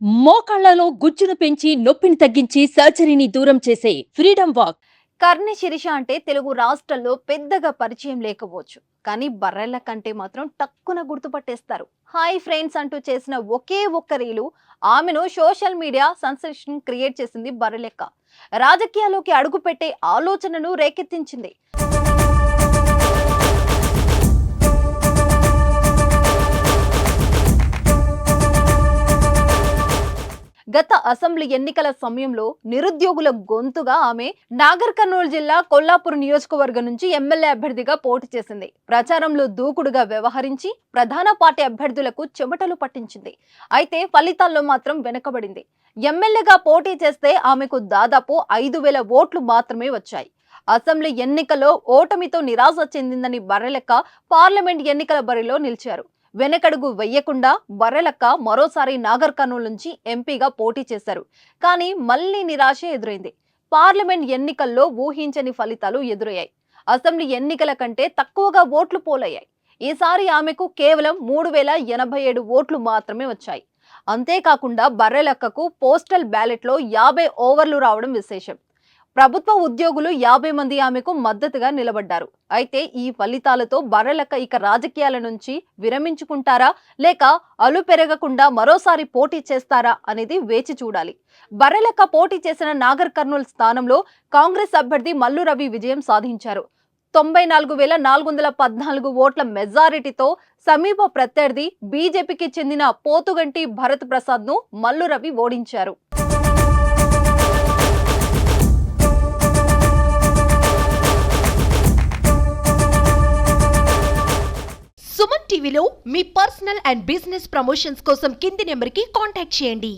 మోకాళ్లలో గుజ్జును పెంచి నొప్పిని తగ్గించి సర్జరీని దూరం చేసే ఫ్రీడమ్ వాక్. కర్ణి శిరీష అంటే తెలుగు రాష్ట్రాల్లో పెద్దగా పరిచయం లేకపోవచ్చు, కానీ బర్రెల కంటే మాత్రం టక్కున గుర్తుపట్టేస్తారు. హాయ్ ఫ్రెండ్స్ అంటూ చేసిన ఒకే ఒక్క రీలు ఆమెను సోషల్ మీడియా సెన్సేషన్ క్రియేట్ చేసింది. బర్రెలెక్క రాజకీయాల్లోకి అడుగుపెట్టే ఆలోచనను రేకెత్తించింది. గత అసెంబ్లీ ఎన్నికల సమయంలో నిరుద్యోగుల గొంతుగా ఆమె నాగర్ కర్నూలు జిల్లా కొల్లాపూర్ నియోజకవర్గం నుంచి ఎమ్మెల్యే అభ్యర్థిగా పోటీ చేసింది. ప్రచారంలో దూకుడుగా వ్యవహరించి ప్రధాన పార్టీ అభ్యర్థులకు చెమటలు పట్టించింది. అయితే ఫలితాల్లో మాత్రం వెనుకబడింది. ఎమ్మెల్యేగా పోటీ చేస్తే ఆమెకు దాదాపు 5,000 ఓట్లు మాత్రమే వచ్చాయి. అసెంబ్లీ ఎన్నికల్లో ఓటమితో నిరాశ చెందిందని బర్రెలెక్క పార్లమెంట్ ఎన్నికల బరిలో నిలిచారు. వెనకడుగు వెయ్యకుండా బర్రెలెక్క మరోసారి నాగర్ కర్నూలు నుంచి ఎంపీగా పోటీ చేశారు. కానీ మళ్లీ నిరాశ ఎదురైంది. పార్లమెంట్ ఎన్నికల్లో ఊహించని ఫలితాలు ఎదురయ్యాయి. అసెంబ్లీ ఎన్నికల కంటే తక్కువగా ఓట్లు పోలయ్యాయి. ఈసారి ఆమెకు కేవలం 3,087 ఓట్లు మాత్రమే వచ్చాయి. అంతేకాకుండా బర్రెలెక్కకు పోస్టల్ బ్యాలెట్ లో 50 ఓవర్లు రావడం విశేషం. ప్రభుత్వ ఉద్యోగులు 50 మంది ఆమెకు మద్దతుగా నిలబడ్డారు. అయితే ఈ ఫలితాలతో బర్రెలెక్క ఇక రాజకీయాల నుంచి విరమించుకుంటారా, లేక అలు పెరగకుండా మరోసారి పోటీ చేస్తారా అనేది వేచి చూడాలి. బర్రెలెక్క పోటీ చేసిన నాగర్ కర్నూలు స్థానంలో కాంగ్రెస్ అభ్యర్థి మల్లు రవి విజయం సాధించారు. 94,414 ఓట్ల మెజారిటీతో సమీప ప్రత్యర్థి బీజేపీకి చెందిన పోతుగంటి భరత్ ప్రసాద్ ను మల్లు రవి ఓడించారు. సుమన్ టీవీలో మీ పర్సనల్ అండ్ బిజినెస్ ప్రమోషన్స్ కోసం కింది నెంబర్కి కాంటాక్ట్ చేయండి.